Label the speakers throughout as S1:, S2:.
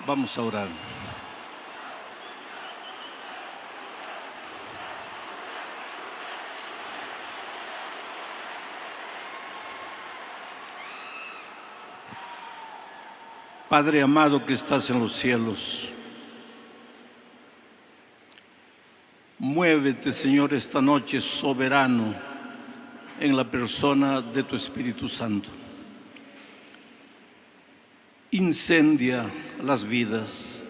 S1: Vamos a orar. Padre amado que estás en los cielos, muévete, Señor, esta noche soberano en la persona de tu Espíritu Santo. Incendia las vidas,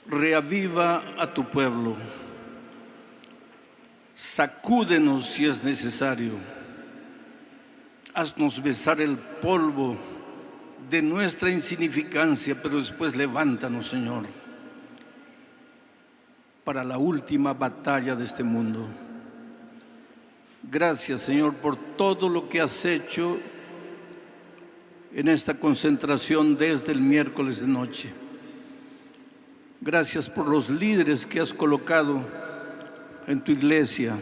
S1: reaviva a tu pueblo, sacúdenos si es necesario, haznos besar el polvo de nuestra insignificancia, pero después levántanos, Señor, para la última batalla de este mundo. Gracias, Señor, por todo lo que has hecho en esta concentración desde el miércoles de noche. Gracias por los líderes que has colocado en tu iglesia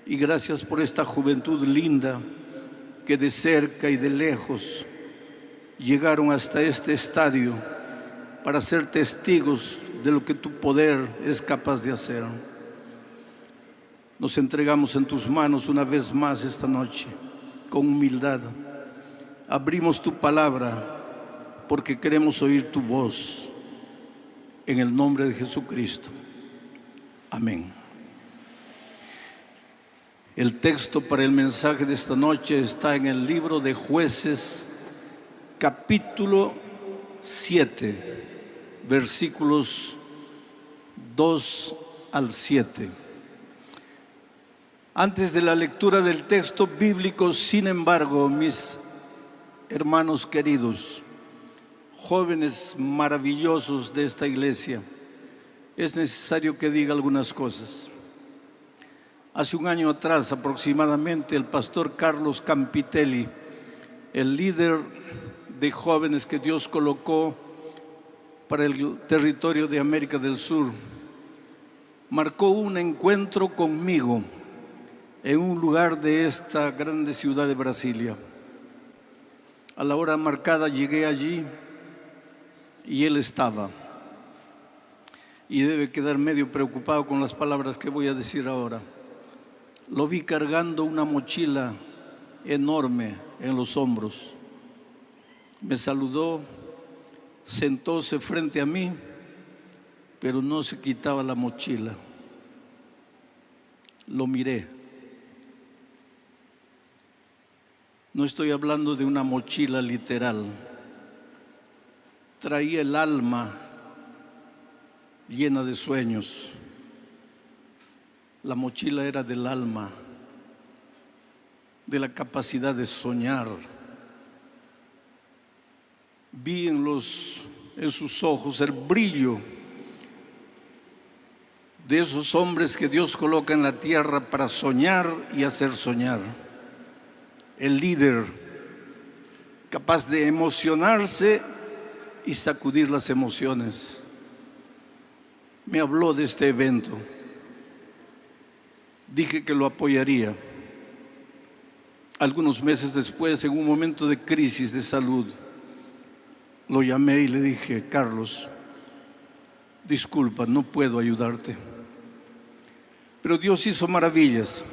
S1: y gracias por esta juventud linda que de cerca y de lejos llegaron hasta este estadio para ser testigos de lo que tu poder es capaz de hacer. Nos entregamos en tus manos una vez más esta noche, con humildad. Abrimos tu palabra porque queremos oír tu voz. En el nombre de Jesucristo. Amén. El texto para el mensaje de esta noche está en el libro de Jueces, capítulo 7, versículos 2 al 7. Antes de la lectura del texto bíblico, sin embargo, mis hermanos queridos, jóvenes maravillosos de esta iglesia, es necesario que diga algunas cosas. Hace un año atrás aproximadamente, el pastor Carlos Campitelli, el líder de jóvenes que Dios colocó para el territorio de América del Sur, marcó un encuentro conmigo en un lugar de esta grande ciudad de Brasilia. A la hora marcada llegué allí y él estaba. Y debe quedar medio preocupado con las palabras que voy a decir ahora. Lo vi cargando una mochila enorme en los hombros. Me saludó, sentóse frente a mí, pero no se quitaba la mochila. Lo miré. No estoy hablando de una mochila literal. Traía el alma llena de sueños. La mochila era del alma, de la capacidad de soñar. Vi en sus ojos el brillo de esos hombres que Dios coloca en la tierra para soñar y hacer soñar. El líder capaz de emocionarse y sacudir las emociones. Me habló de este evento. Dije que lo apoyaría. Algunos meses después, en un momento de crisis de salud, lo llamé y le dije: Carlos, disculpa, no puedo ayudarte. Pero Dios hizo maravillas.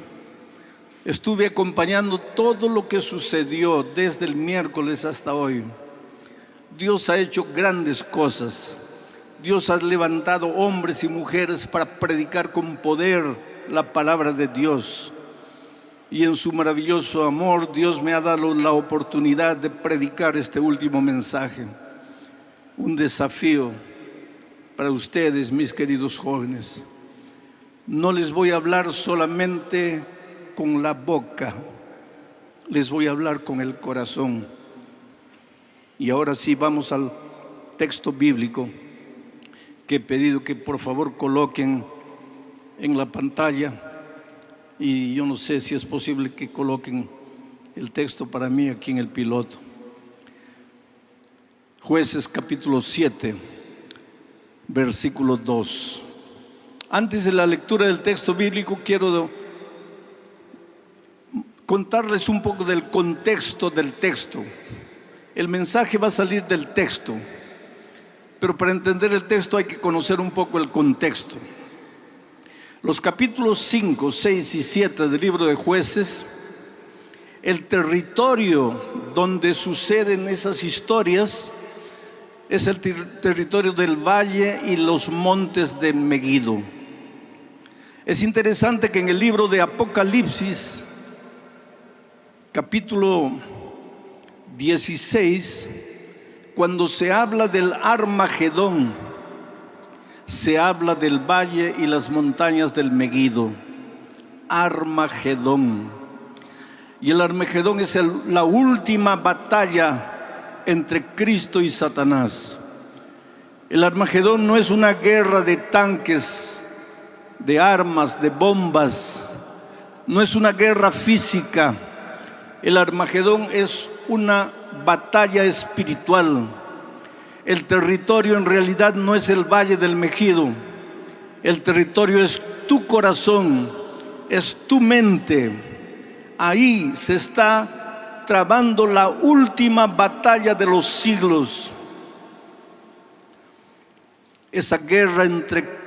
S1: Estuve acompañando todo lo que sucedió desde el miércoles hasta hoy. Dios ha hecho grandes cosas. Dios ha levantado hombres y mujeres para predicar con poder la palabra de Dios. Y en su maravilloso amor, Dios me ha dado la oportunidad de predicar este último mensaje. Un desafío para ustedes, mis queridos jóvenes. No les voy a hablar solamente con la boca, les voy a hablar con el corazón. Y ahora sí, vamos al texto bíblico que he pedido que por favor coloquen en la pantalla, y yo no sé si es posible que coloquen el texto para mí aquí en el piloto. Jueces capítulo 7, versículo 2. Antes de la lectura del texto bíblico, quiero contarles un poco del contexto del texto. El mensaje va a salir del texto, pero para entender el texto hay que conocer un poco el contexto. Los capítulos 5, 6 y 7 del libro de Jueces, el territorio donde suceden esas historias es el territorio del valle y los montes de Megiddo. Es interesante que en el libro de Apocalipsis, capítulo 16, cuando se habla del Armagedón, se habla del valle y las montañas del Megiddo. Armagedón. Y el Armagedón es la última batalla entre Cristo y Satanás. El Armagedón no es una guerra de tanques, de armas, de bombas. No es una guerra física. El Armagedón es una batalla espiritual. El territorio en realidad no es el valle del Megiddo. El territorio es tu corazón, es tu mente. Ahí se está trabando la última batalla de los siglos. Esa guerra entre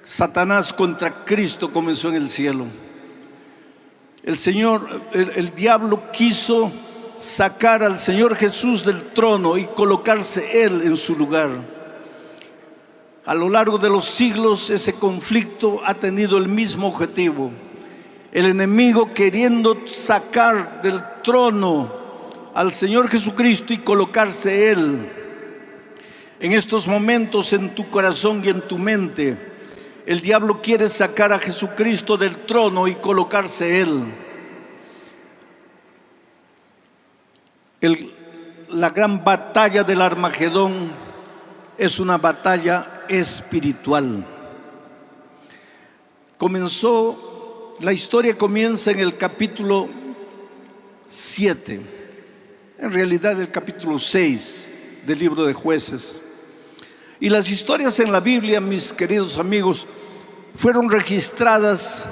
S1: Satanás contra Cristo comenzó en el cielo. El diablo quiso sacar al Señor Jesús del trono y colocarse Él en su lugar. A lo largo de los siglos ese conflicto ha tenido el mismo objetivo. El enemigo queriendo sacar del trono al Señor Jesucristo y colocarse Él. En estos momentos en tu corazón y en tu mente, el diablo quiere sacar a Jesucristo del trono y colocarse Él. La gran batalla del Armagedón es una batalla espiritual. La historia comienza en el capítulo 7, en realidad el capítulo 6 del libro de Jueces. Y las historias en la Biblia, mis queridos amigos, fueron registradas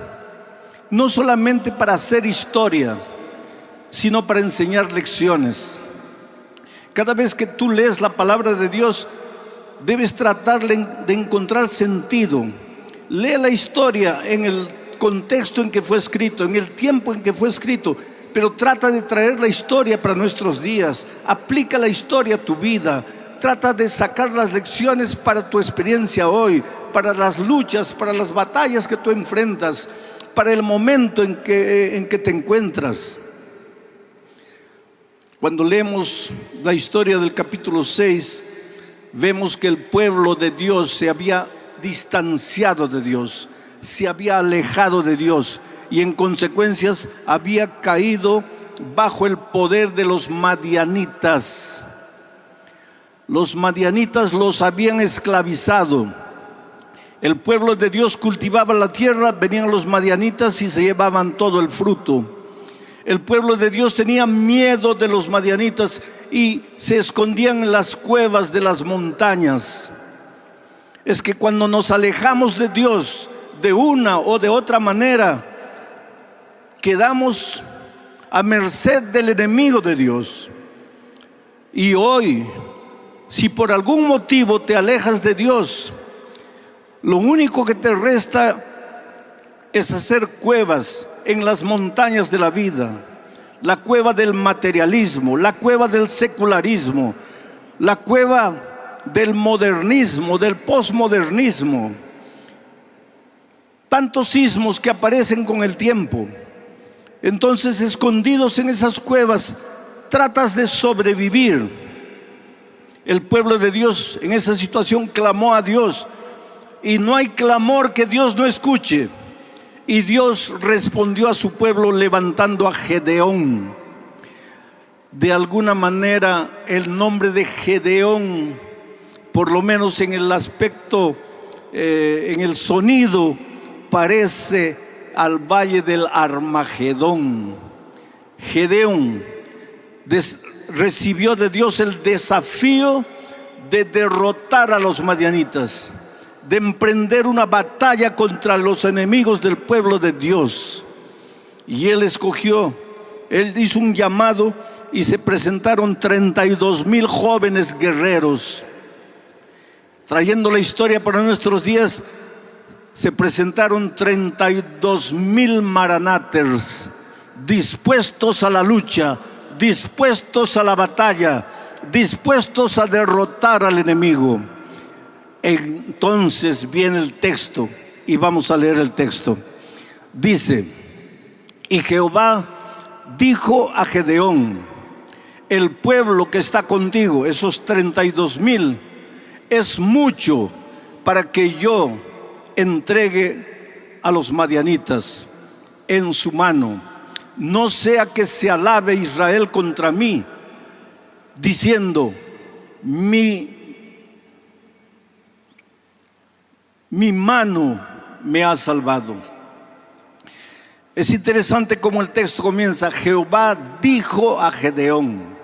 S1: no solamente para hacer historia, sino para enseñar lecciones. Cada vez que tú lees la palabra de Dios, debes tratar de encontrar sentido. Lee la historia en el contexto en que fue escrito, en el tiempo en que fue escrito, pero trata de traer la historia para nuestros días. Aplica la historia a tu vida. Trata de sacar las lecciones para tu experiencia hoy, para las luchas, para las batallas que tú enfrentas, para el momento en que te encuentras. Cuando leemos la historia del capítulo 6, vemos que el pueblo de Dios se había distanciado de Dios, se había alejado de Dios y en consecuencias había caído bajo el poder de los madianitas. Los madianitas los habían esclavizado. El pueblo de Dios cultivaba la tierra, venían los madianitas y se llevaban todo el fruto. El pueblo de Dios tenía miedo de los madianitas y se escondían en las cuevas de las montañas. Es que cuando nos alejamos de Dios de una o de otra manera, quedamos a merced del enemigo de Dios. Y hoy, si por algún motivo te alejas de Dios, lo único que te resta es hacer cuevas en las montañas de la vida. La cueva del materialismo, la cueva del secularismo, la cueva del modernismo, del posmodernismo. Tantos sismos que aparecen con el tiempo. Entonces, escondidos en esas cuevas, tratas de sobrevivir. El pueblo de Dios en esa situación clamó a Dios, y no hay clamor que Dios no escuche. Y Dios respondió a su pueblo levantando a Gedeón. De alguna manera el nombre de Gedeón, por lo menos en el aspecto, en el sonido, parece al valle del Armagedón. Gedeón recibió de Dios el desafío de derrotar a los madianitas, de emprender una batalla contra los enemigos del pueblo de Dios. Y él hizo un llamado y se presentaron 32,000 jóvenes guerreros. Trayendo la historia para nuestros días, se presentaron 32,000 maranaters, dispuestos a la lucha, dispuestos a la batalla, dispuestos a derrotar al enemigo. Entonces viene el texto y vamos a leer el texto. Dice: y Jehová dijo a Gedeón: el pueblo que está contigo, esos 32,000, es mucho para que yo entregue a los madianitas en su mano. No sea que se alabe Israel contra mí, diciendo: mi mano me ha salvado. Es interesante cómo el texto comienza: Jehová dijo a Gedeón.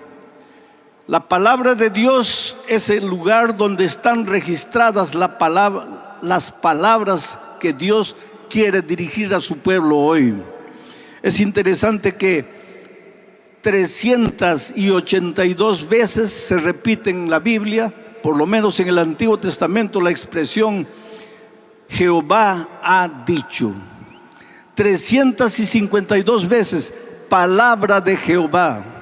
S1: La palabra de Dios es el lugar donde están registradas las palabras que Dios quiere dirigir a su pueblo hoy. Es interesante que 382 veces se repite en la Biblia, por lo menos en el Antiguo Testamento, la expresión Jehová ha dicho. 352 veces palabra de Jehová.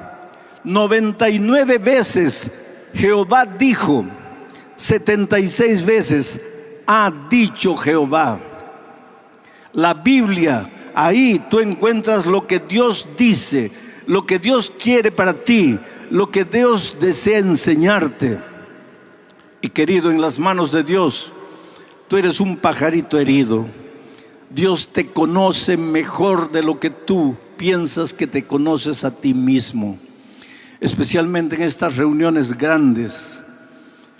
S1: 99 veces Jehová dijo. 76 veces ha dicho Jehová. La Biblia, ahí tú encuentras lo que Dios dice, lo que Dios quiere para ti, lo que Dios desea enseñarte. Y querido, en las manos de Dios, tú eres un pajarito herido. Dios te conoce mejor de lo que tú piensas que te conoces a ti mismo. Especialmente en estas reuniones grandes,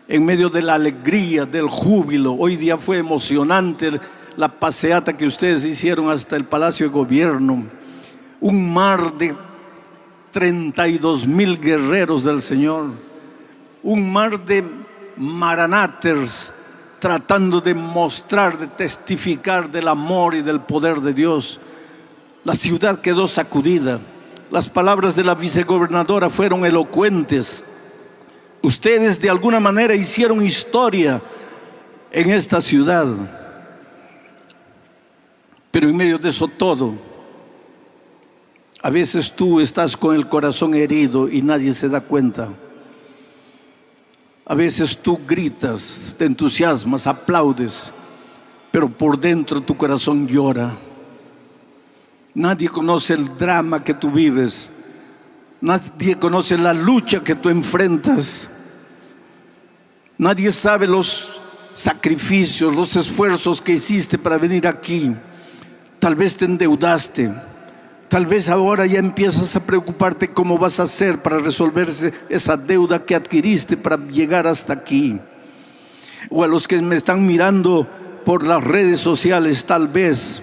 S1: en medio de la alegría, del júbilo. Hoy día fue emocionante la paseata que ustedes hicieron hasta el Palacio de Gobierno. Un mar de 32,000 guerreros del Señor. Un mar de maranaters tratando de mostrar, de testificar del amor y del poder de Dios. La ciudad quedó sacudida. Las palabras de la vicegobernadora fueron elocuentes. Ustedes de alguna manera hicieron historia en esta ciudad. Pero en medio de eso todo, a veces tú estás con el corazón herido y nadie se da cuenta. A veces tú gritas, te entusiasmas, aplaudes, pero por dentro tu corazón llora. Nadie conoce el drama que tú vives. Nadie conoce la lucha que tú enfrentas. Nadie sabe los sacrificios, los esfuerzos que hiciste para venir aquí. Tal vez te endeudaste. Tal vez ahora ya empiezas a preocuparte cómo vas a hacer para resolverse esa deuda que adquiriste para llegar hasta aquí. O a los que me están mirando por las redes sociales, tal vez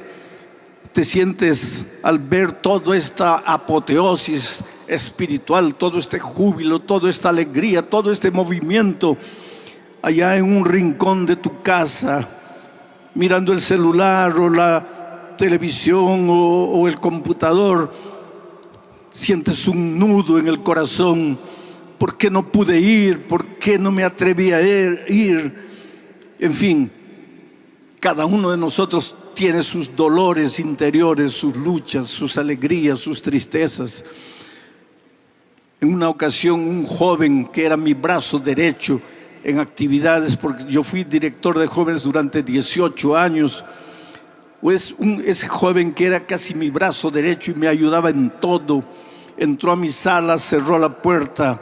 S1: te sientes al ver toda esta apoteosis espiritual, todo este júbilo, toda esta alegría, todo este movimiento, allá en un rincón de tu casa, mirando el celular o la televisión o el computador. Sientes un nudo en el corazón. ¿Por qué no pude ir? ¿Por qué no me atreví a ir? En fin, cada uno de nosotros tiene sus dolores interiores, sus luchas, sus alegrías, sus tristezas. En una ocasión, un joven que era mi brazo derecho en actividades, porque yo fui director de jóvenes durante 18 años, pues ese joven que era casi mi brazo derecho y me ayudaba en todo, entró a mi sala, cerró la puerta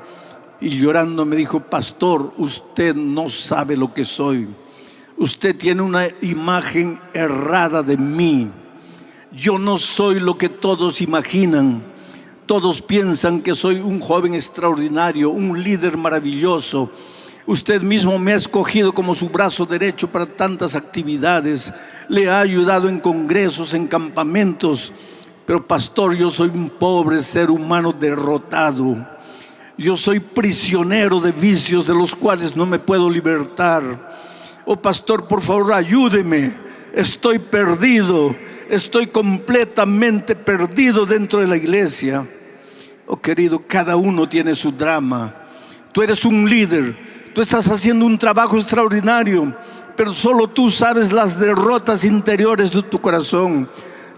S1: y llorando me dijo: pastor, usted no sabe lo que soy. Usted tiene una imagen errada de mí. Yo no soy lo que todos imaginan. Todos piensan que soy un joven extraordinario, un líder maravilloso. Usted mismo me ha escogido como su brazo derecho para tantas actividades. Le ha ayudado en congresos, en campamentos. Pero pastor, yo soy un pobre ser humano derrotado. Yo soy prisionero de vicios de los cuales no me puedo libertar. Oh pastor, por favor, ayúdeme. Estoy perdido. Estoy completamente perdido dentro de la iglesia. Oh querido, cada uno tiene su drama. Tú eres un líder. Tú estás haciendo un trabajo extraordinario, pero solo tú sabes las derrotas interiores de tu corazón.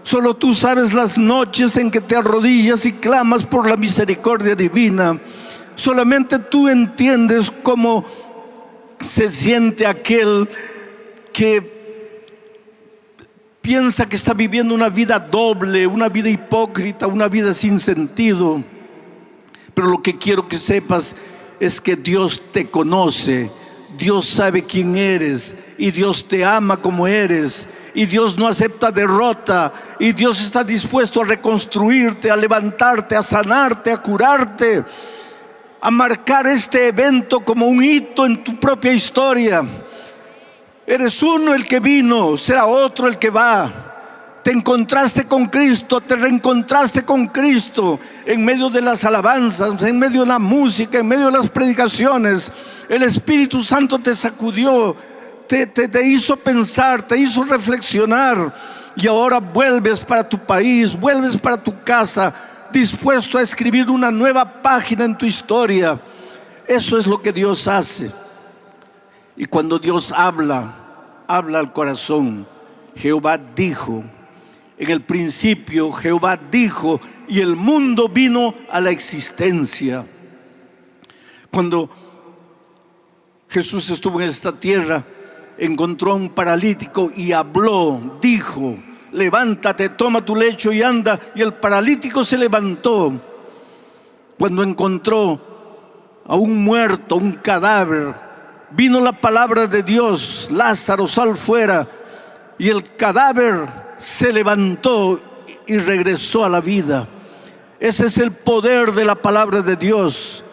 S1: Solo tú sabes las noches en que te arrodillas y clamas por la misericordia divina. Solamente tú entiendes cómo se siente aquel que piensa que está viviendo una vida doble, una vida hipócrita, una vida sin sentido. Pero lo que quiero que sepas es que Dios te conoce, Dios sabe quién eres y Dios te ama como eres. Y Dios no acepta derrota, y Dios está dispuesto a reconstruirte, a levantarte, a sanarte, a curarte, a marcar este evento como un hito en tu propia historia. Eres uno el que vino, será otro el que va. Te encontraste con Cristo, te reencontraste con Cristo en medio de las alabanzas, en medio de la música, en medio de las predicaciones. El Espíritu Santo te sacudió, te hizo pensar, te hizo reflexionar, y ahora vuelves para tu país, vuelves para tu casa, dispuesto a escribir una nueva página en tu historia. Eso es lo que Dios hace. Y cuando Dios habla al corazón. Jehová dijo, en el principio Jehová dijo, y el mundo vino a la existencia. Cuando Jesús estuvo en esta tierra, encontró a un paralítico y habló, dijo: levántate, toma tu lecho y anda. Y el paralítico se levantó. Cuando encontró a un muerto, un cadáver, vino la palabra de Dios: Lázaro, sal fuera. Y el cadáver se levantó y regresó a la vida. Ese es el poder de la palabra de Dios.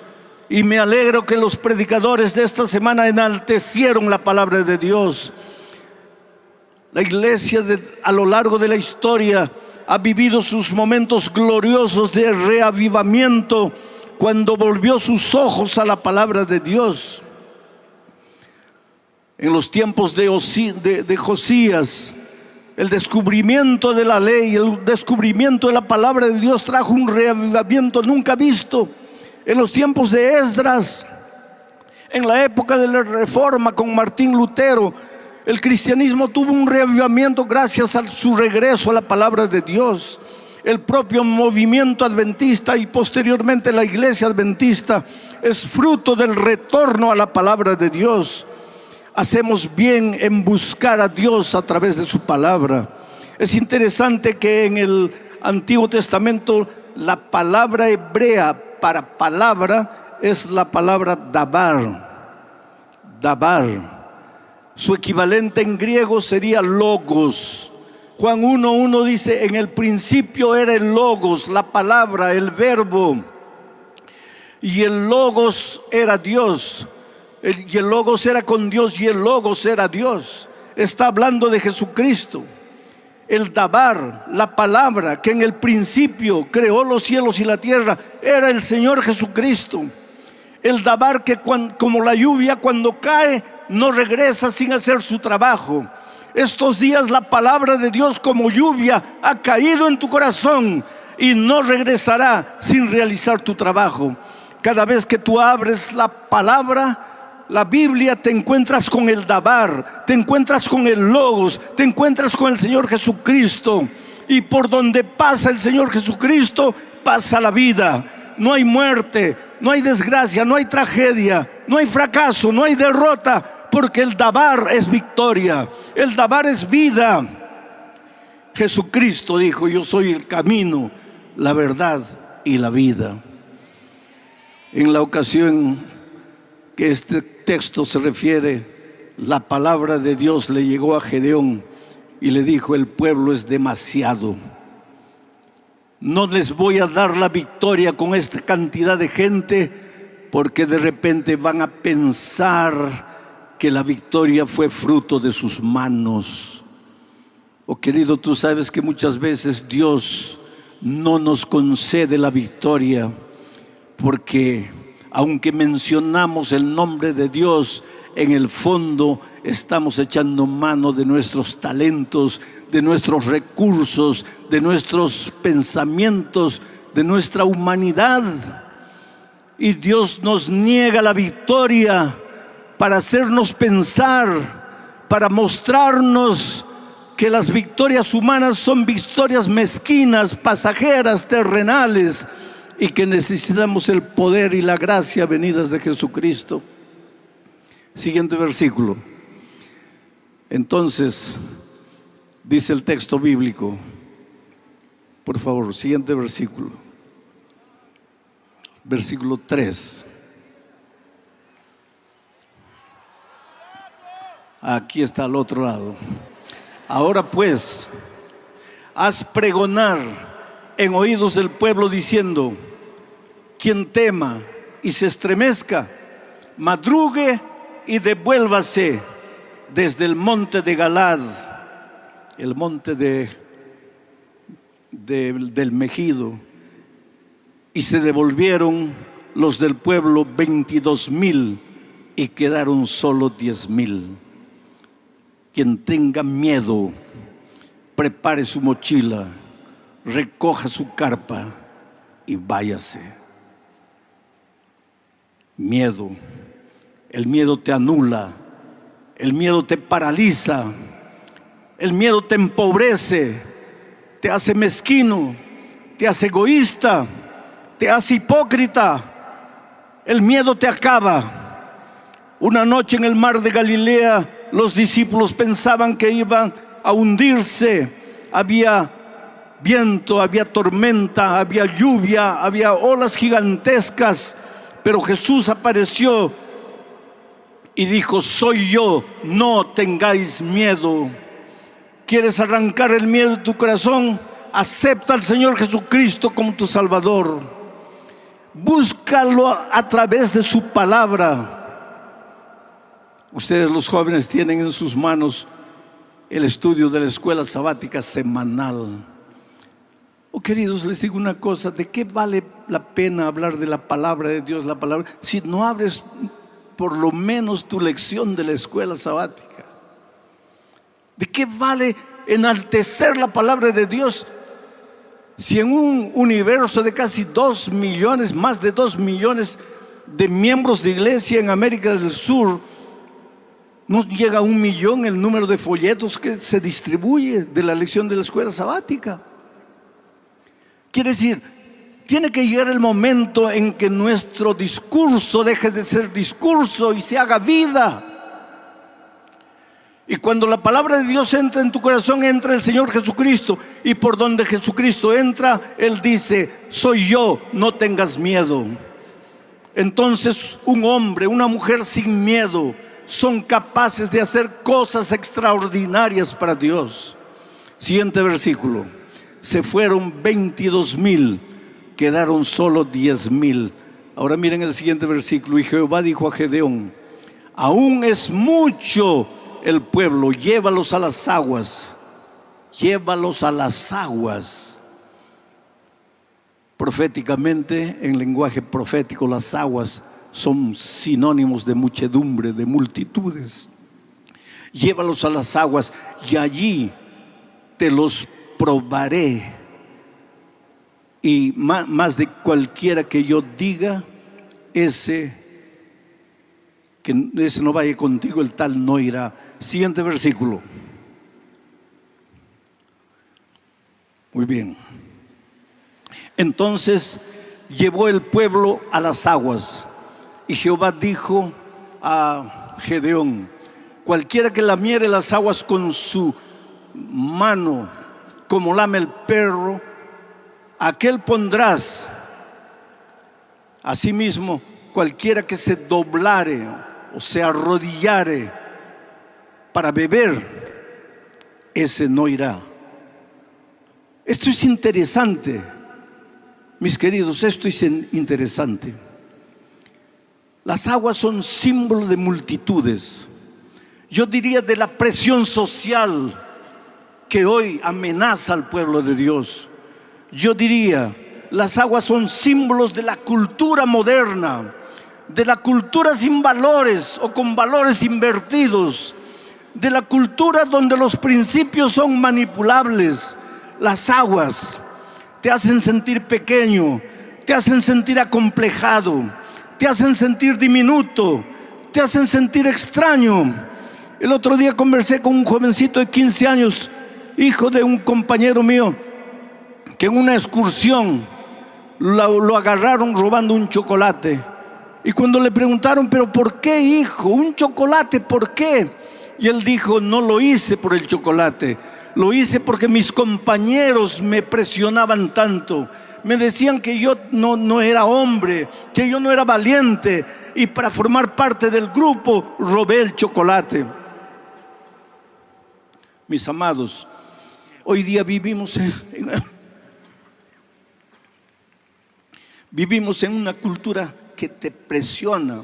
S1: Y me alegro que los predicadores de esta semana enaltecieron la palabra de Dios. La iglesia a lo largo de la historia ha vivido sus momentos gloriosos de reavivamiento cuando volvió sus ojos a la palabra de Dios. En los tiempos de Josías, el descubrimiento de la ley, el descubrimiento de la palabra de Dios trajo un reavivamiento nunca visto. En los tiempos de Esdras, en la época de la Reforma con Martín Lutero, el cristianismo tuvo un reavivamiento gracias a su regreso a la palabra de Dios. El propio movimiento adventista y posteriormente la iglesia adventista es fruto del retorno a la palabra de Dios. Hacemos bien en buscar a Dios a través de su palabra. Es interesante que en el Antiguo Testamento la palabra hebrea para palabra es la palabra dabar. Dabar. Su equivalente en griego sería logos. Juan 1:1 dice: en el principio era el logos, la palabra, el verbo. Y el logos era Dios. Y el logos era con Dios y el logos era Dios. Está hablando de Jesucristo. El dabar, la palabra que en el principio creó los cielos y la tierra, era el Señor Jesucristo. El dabar que como la lluvia cuando cae no regresa sin hacer su trabajo. Estos días la palabra de Dios como lluvia ha caído en tu corazón y no regresará sin realizar tu trabajo. Cada vez que tú abres la palabra, la Biblia, te encuentras con el dabar, te encuentras con el logos, te encuentras con el Señor Jesucristo. Y por donde pasa el Señor Jesucristo, pasa la vida. No hay muerte, no hay desgracia, no hay tragedia, no hay fracaso, no hay derrota, porque el dabar es victoria, el dabar es vida. Jesucristo dijo: yo soy el camino, la verdad y la vida. En la ocasión que este texto se refiere, la palabra de Dios le llegó a Gedeón y le dijo: el pueblo es demasiado. No les voy a dar la victoria con esta cantidad de gente, porque de repente van a pensar que la victoria fue fruto de sus manos. Oh querido, tú sabes que muchas veces Dios no nos concede la victoria porque aunque mencionamos el nombre de Dios, en el fondo estamos echando mano de nuestros talentos, de nuestros recursos, de nuestros pensamientos, de nuestra humanidad. Y Dios nos niega la victoria para hacernos pensar, para mostrarnos que las victorias humanas son victorias mezquinas, pasajeras, terrenales, y que necesitamos el poder y la gracia venidas de Jesucristo. Siguiente versículo. Entonces, dice el texto bíblico, por favor, siguiente versículo. Versículo 3. Aquí está al otro lado. Ahora pues, haz pregonar en oídos del pueblo diciendo: quien tema y se estremezca, madrugue y devuélvase desde el monte de Galad, el monte del Megido. Y se devolvieron los del pueblo 22,000 y quedaron solo 10,000. Quien tenga miedo, prepare su mochila, recoja su carpa y váyase. Miedo. El miedo te anula, el miedo te paraliza, el miedo te empobrece, te hace mezquino, te hace egoísta, te hace hipócrita. El miedo te acaba. Una noche en el mar de Galilea, los discípulos pensaban que iban a hundirse. Había viento, había tormenta, había lluvia, había olas gigantescas, pero Jesús apareció y dijo: soy yo, no tengáis miedo. ¿Quieres arrancar el miedo de tu corazón? Acepta al Señor Jesucristo como tu Salvador. Búscalo a través de su palabra. Ustedes, los jóvenes, tienen en sus manos el estudio de la escuela sabática semanal. Oh, queridos, les digo una cosa: ¿de qué vale la pena hablar de la palabra de Dios, la palabra, si no abres por lo menos tu lección de la escuela sabática? ¿De qué vale enaltecer la palabra de Dios si en un universo de casi 2 millones, más de 2 millones de miembros de iglesia en América del Sur, no llega a 1 millón el número de folletos que se distribuye de la lección de la escuela sabática? Quiere decir, tiene que llegar el momento en que nuestro discurso deje de ser discurso y se haga vida. Y cuando la palabra de Dios entra en tu corazón, entra el Señor Jesucristo, y por donde Jesucristo entra, Él dice: soy yo, no tengas miedo. Entonces un hombre, una mujer sin miedo son capaces de hacer cosas extraordinarias para Dios. Siguiente versículo. Se fueron 22,000, quedaron solo 10,000. Ahora miren el siguiente versículo. Y Jehová dijo a Gedeón: aún es mucho el pueblo, llévalos a las aguas. Llévalos a las aguas. Proféticamente, en lenguaje profético, las aguas son sinónimos de muchedumbre, de multitudes. Llévalos a las aguas y allí te los probaré. Y más de cualquiera que yo diga, ese no vaya contigo, el tal no irá. Siguiente versículo. Muy bien. Entonces llevó el pueblo a las aguas, y Jehová dijo a Gedeón: cualquiera que lamiere las aguas con su mano, como lame el perro, aquel pondrás. Asimismo, cualquiera que se doblare o se arrodillare para beber, ese no irá. Esto es interesante, mis queridos, esto es interesante. Las aguas son símbolo de multitudes. Yo diría de la presión social que hoy amenaza al pueblo de Dios. Yo diría, las aguas son símbolos de la cultura moderna, de la cultura sin valores o con valores invertidos, de la cultura donde los principios son manipulables. Las aguas te hacen sentir pequeño, te hacen sentir acomplejado, te hacen sentir diminuto, te hacen sentir extraño. El otro día conversé con un jovencito de 15 años, hijo de un compañero mío, que en una excursión lo agarraron robando un chocolate. Y cuando le preguntaron, ¿pero por qué, hijo? ¿Un chocolate? ¿Por qué? Y él dijo, no lo hice por el chocolate, lo hice porque mis compañeros me presionaban tanto. Me decían que yo no era hombre, que yo no era valiente, y para formar parte del grupo robé el chocolate. Mis amados, hoy día vivimos en una cultura que te presiona.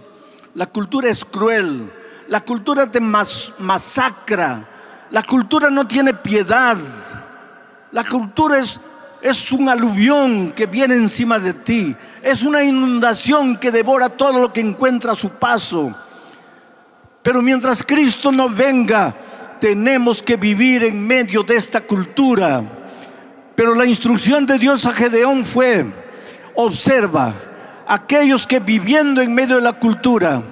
S1: La cultura es cruel, la cultura te masacra, la cultura no tiene piedad. La cultura es un aluvión que viene encima de ti, es una inundación que devora todo lo que encuentra a su paso. Pero mientras Cristo no venga, tenemos que vivir en medio de esta cultura. Pero la instrucción de Dios a Gedeón fue: observa, aquellos que viviendo en medio de la cultura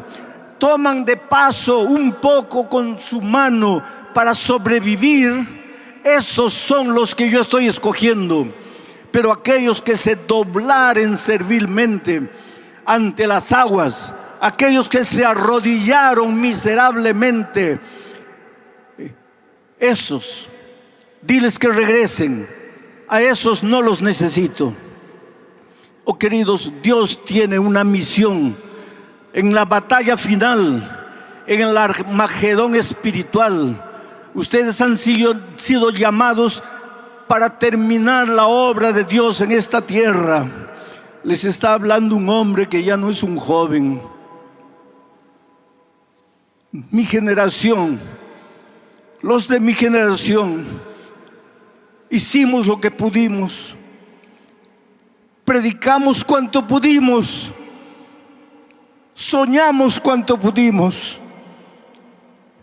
S1: toman de paso un poco con su mano para sobrevivir, esos son los que yo estoy escogiendo. Pero aquellos que se doblaren servilmente ante las aguas, aquellos que se arrodillaron miserablemente, esos, diles que regresen. A esos no los necesito. Oh queridos, Dios tiene una misión en la batalla final, en el Armagedón espiritual. Ustedes han sido llamados para terminar la obra de Dios en esta tierra. Les está hablando un hombre que ya no es un joven. Mi generación, los de mi generación, hicimos lo que pudimos, predicamos cuanto pudimos, soñamos cuanto pudimos,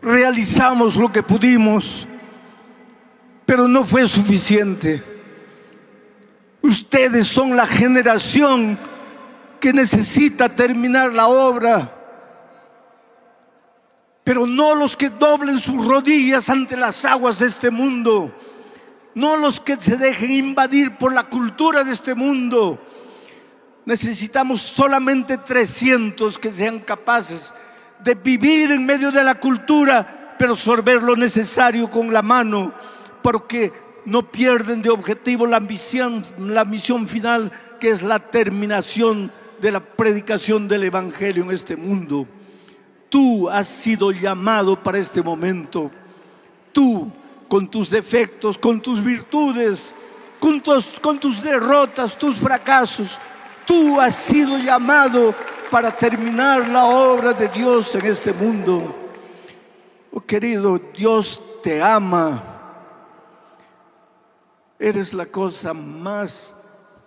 S1: realizamos lo que pudimos, pero no fue suficiente. Ustedes son la generación que necesita terminar la obra, pero no los que doblen sus rodillas ante las aguas de este mundo, no los que se dejen invadir por la cultura de este mundo. Necesitamos solamente 300 que sean capaces de vivir en medio de la cultura, pero sorber lo necesario con la mano, porque no pierden de objetivo la misión final, que es la terminación de la predicación del Evangelio en este mundo. Tú has sido llamado para este momento. Tú, con tus defectos, con tus virtudes, con tus derrotas, tus fracasos, tú has sido llamado para terminar la obra de Dios en este mundo. Oh querido, Dios te ama. Eres la cosa más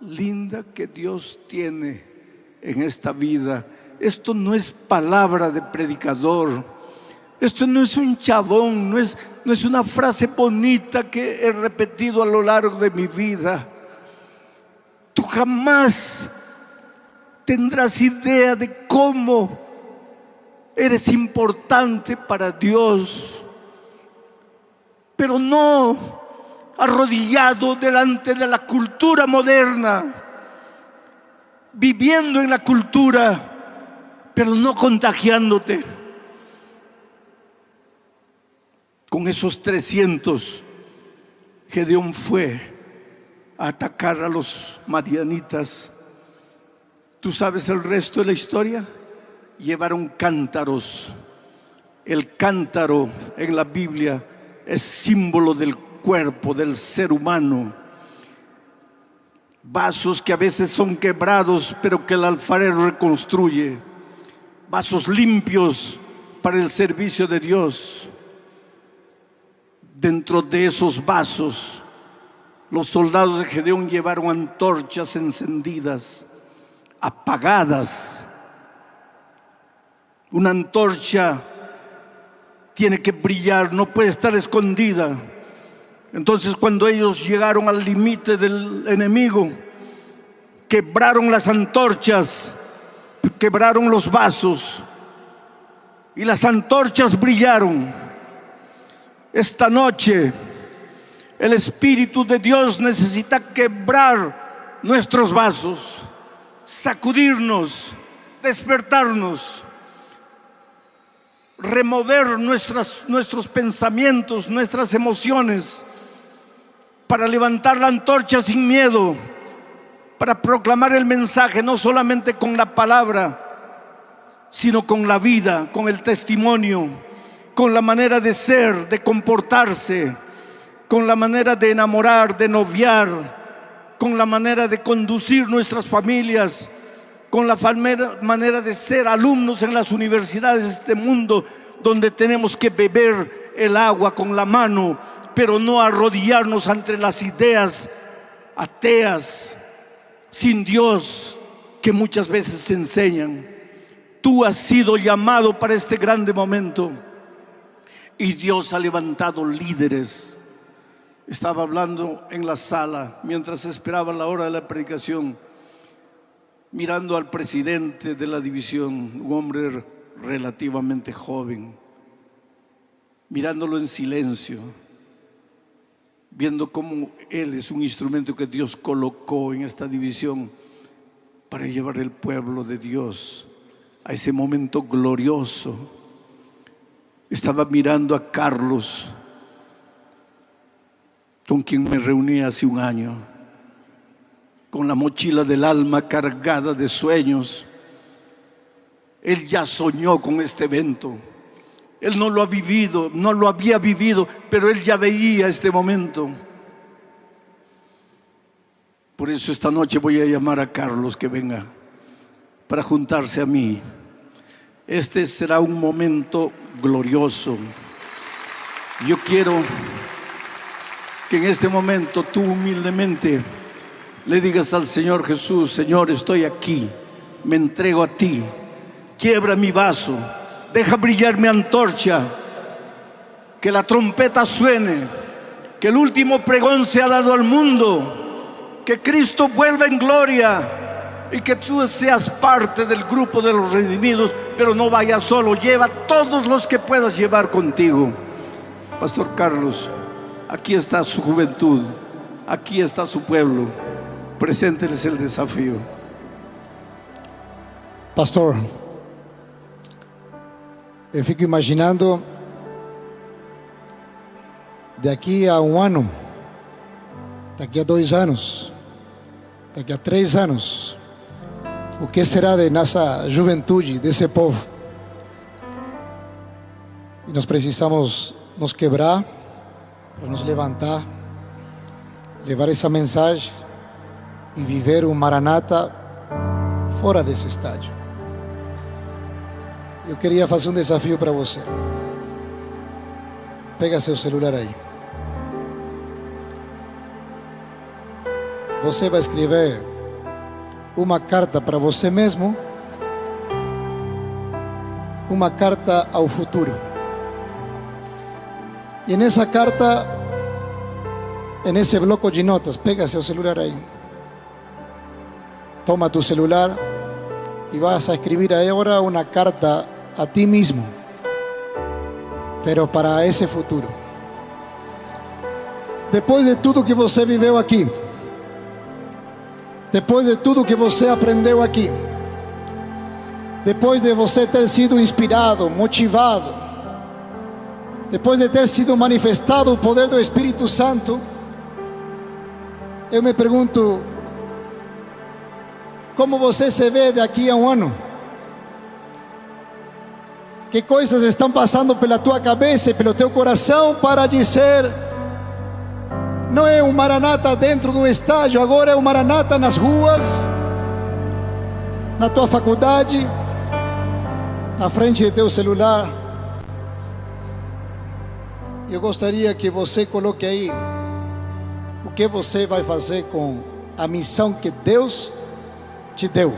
S1: linda que Dios tiene en esta vida. Esto no es palabra de predicador. Esto no es un chabón, no es una frase bonita que he repetido a lo largo de mi vida. Tú jamás tendrás idea de cómo eres importante para Dios, pero no arrodillado delante de la cultura moderna, viviendo en la cultura, pero no contagiándote. Con esos 300, Gedeón fue a atacar a los madianitas. ¿Tú sabes el resto de la historia? Llevaron cántaros. El cántaro en la Biblia es símbolo del cuerpo del ser humano. Vasos que a veces son quebrados, pero que el alfarero reconstruye. Vasos limpios para el servicio de Dios. Dentro de esos vasos, los soldados de Gedeón llevaron antorchas encendidas, apagadas. Una antorcha tiene que brillar, no puede estar escondida. Entonces, cuando ellos llegaron al límite del enemigo, quebraron las antorchas, quebraron los vasos y las antorchas brillaron. Esta noche el Espíritu de Dios necesita quebrar nuestros vasos, sacudirnos, despertarnos, remover nuestros pensamientos, nuestras emociones, para levantar la antorcha sin miedo, para proclamar el mensaje no solamente con la palabra, sino con la vida, con el testimonio, con la manera de ser, de comportarse, con la manera de enamorar, de noviar, con la manera de conducir nuestras familias, con la manera de ser alumnos en las universidades de este mundo, donde tenemos que beber el agua con la mano, pero no arrodillarnos ante las ideas ateas, sin Dios, que muchas veces se enseñan. Tú has sido llamado para este grande momento y Dios ha levantado líderes. Estaba hablando en la sala mientras esperaba la hora de la predicación, mirando al presidente de la división, un hombre relativamente joven, mirándolo en silencio, viendo cómo él es un instrumento que Dios colocó en esta división para llevar el pueblo de Dios a ese momento glorioso. Estaba mirando a Carlos, con quien me reuní hace un año, con la mochila del alma cargada de sueños. Él ya soñó con este evento. Él no lo ha vivido, no lo había vivido, pero él ya veía este momento. Por eso esta noche voy a llamar a Carlos que venga para juntarse a mí. Este será un momento glorioso. Yo quiero que en este momento tú humildemente le digas al Señor Jesús: Señor, estoy aquí, me entrego a ti, quiebra mi vaso, deja brillar mi antorcha, que la trompeta suene, que el último pregón sea dado al mundo, que Cristo vuelva en gloria y que tú seas parte del grupo de los redimidos, pero no vayas solo, lleva a todos los que puedas llevar contigo. Pastor Carlos, aquí está su juventud, aquí está su pueblo, presénteles el desafío.
S2: Pastor, eu fico imaginando daqui a um ano, daqui a 2 anos, daqui a 3 anos, o que será de nossa juventude, desse povo. E nós precisamos nos quebrar para nos levantar, levar essa mensagem e viver um Maranata fora desse estádio. Eu queria fazer um desafio para você. Pega seu celular aí. Você vai escrever uma carta para você mesmo, uma carta ao futuro. E nessa carta, nesse bloco de notas, pega seu celular aí. Toma tu celular y vas a escribir ahora una carta a ti mismo, pero para ese futuro. Depois de tudo que você viveu aqui, depois de tudo que você aprendeu aqui, depois de você ter sido inspirado, motivado, depois de ter sido manifestado o poder do Espírito Santo, eu me pergunto: como você se vê daqui a um ano? Que coisas estão passando pela tua cabeça e pelo teu coração para dizer: não é um Maranata dentro do estádio, agora é um Maranata nas ruas, na tua faculdade, na frente de teu celular. Eu gostaria que você coloque aí o que você vai fazer com a missão que Deus te deu.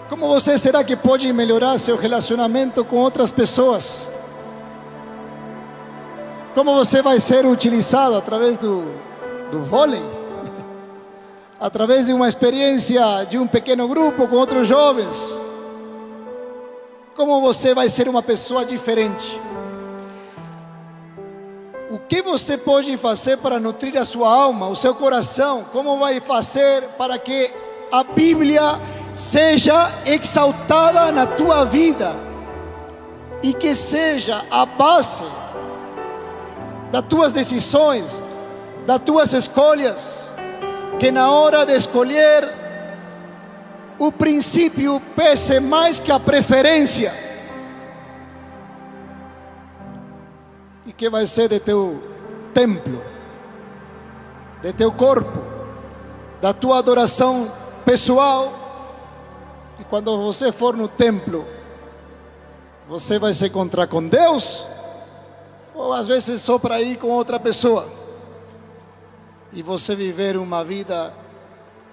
S2: Como você será que pode melhorar seu relacionamento com outras pessoas? Como você vai ser utilizado através do vôlei? Através de uma experiência de um pequeno grupo com outros jovens? como você vai ser uma pessoa diferente. O que você pode fazer para nutrir a sua alma, o seu coração? Como vai fazer para que a Bíblia seja exaltada na tua vida e que seja a base das tuas decisões, das tuas escolhas, que na hora de escolher o princípio pese mais que a preferência? E que vai ser de teu templo, de teu corpo, da tua adoração pessoal. E quando você for no templo, você vai se encontrar com Deus, ou às vezes só para ir com outra pessoa, e você viver uma vida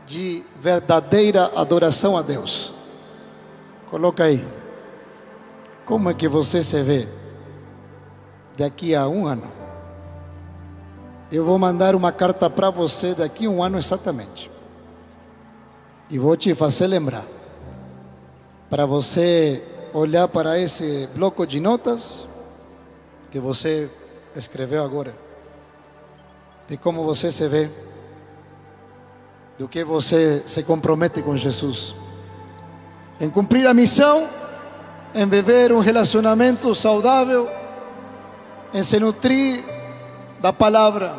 S2: de verdadeira adoração a Deus. Coloca aí, como é que você se vê daqui a um ano? Eu vou mandar uma carta para você daqui a um ano exatamente, e vou te fazer lembrar, para você olhar para esse bloco de notas que você escreveu agora, de como você se vê, do que você se compromete com Jesus, em cumprir a missão, em viver um relacionamento saudável, em se nutrir da palavra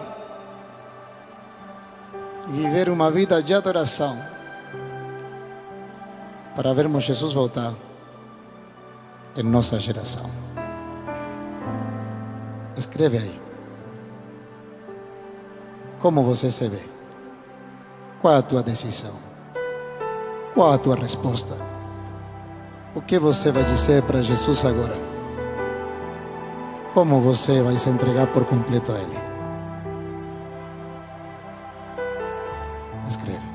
S2: e viver uma vida de adoração, para vermos Jesus voltar em nossa geração. Escreve aí, como você se vê, qual é a tua decisão, qual é a tua resposta, o que você vai dizer para Jesus agora, como você vai se entregar por completo a Ele. Escreve.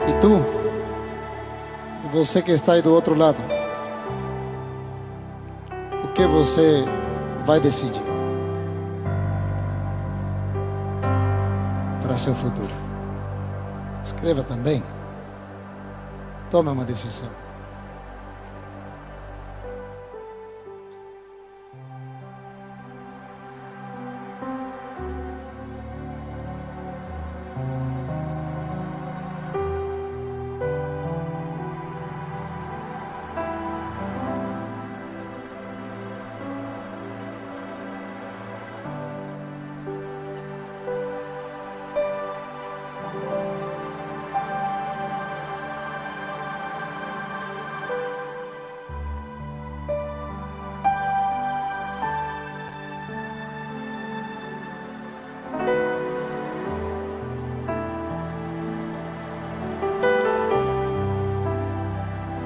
S2: E tu, você que está aí do outro lado, o que você vai decidir para seu futuro? Escreva também. Tome uma decisão.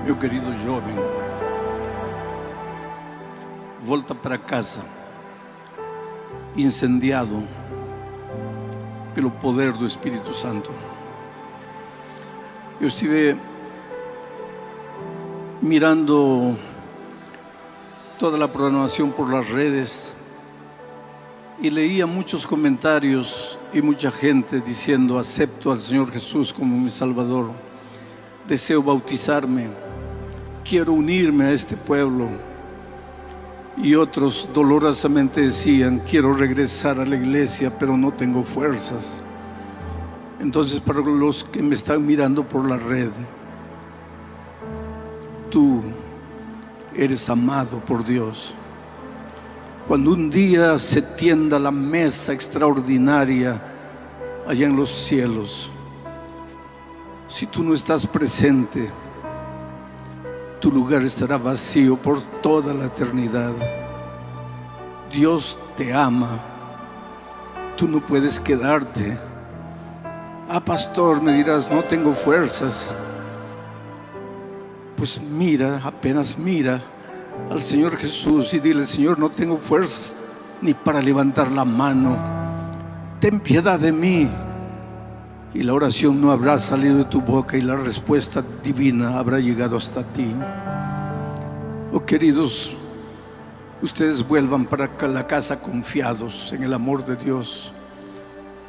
S1: Meu querido jovem, volta para casa incendiado pelo poder do Espírito Santo. Eu estive mirando toda a programação por las redes y leía muchos comentarios y mucha gente diciendo: acepto al Señor Jesús como mi Salvador, deseo bautizarme, quiero unirme a este pueblo. Y otros dolorosamente decían: quiero regresar a la iglesia, pero no tengo fuerzas. Entonces, para los que me están mirando por la red, tú eres amado por Dios. Cuando un día se tienda la mesa extraordinaria allá en los cielos, Si tú no estás presente, tu lugar estará vacío por toda la eternidad. Dios te ama. Tú no puedes quedarte. Pastor, me dirás, no tengo fuerzas. Pues mira, apenas mira al Señor Jesús y dile: Señor, no tengo fuerzas ni para levantar la mano. Ten piedad de mí. Y la oración no habrá salido de tu boca y la respuesta divina habrá llegado hasta ti. Oh, queridos, ustedes vuelvan para la casa confiados en el amor de Dios.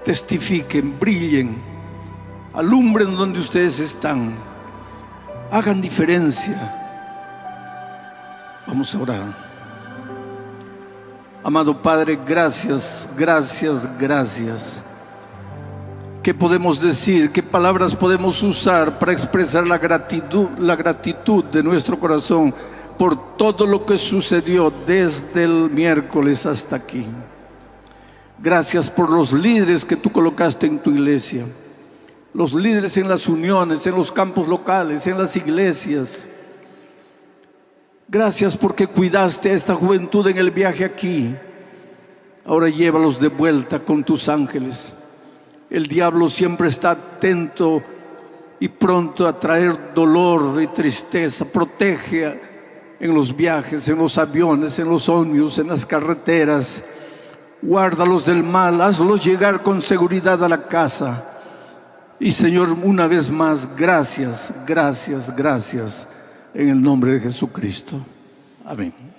S1: Testifiquen, brillen, alumbren donde ustedes están, hagan diferencia. Vamos a orar. Amado Padre, gracias, gracias, gracias. ¿Qué podemos decir? ¿Qué palabras podemos usar para expresar la gratitud de nuestro corazón por todo lo que sucedió desde el miércoles hasta aquí? Gracias por los líderes que tú colocaste en tu iglesia, los líderes en las uniones, en los campos locales, en las iglesias. Gracias porque cuidaste a esta juventud en el viaje aquí. Ahora llévalos de vuelta con tus ángeles. El diablo siempre está atento y pronto a traer dolor y tristeza. Protege en los viajes, en los aviones, en los ómnibus, en las carreteras. Guárdalos del mal, hazlos llegar con seguridad a la casa. Y Señor, una vez más, gracias, gracias, gracias, en el nombre de Jesucristo. Amén.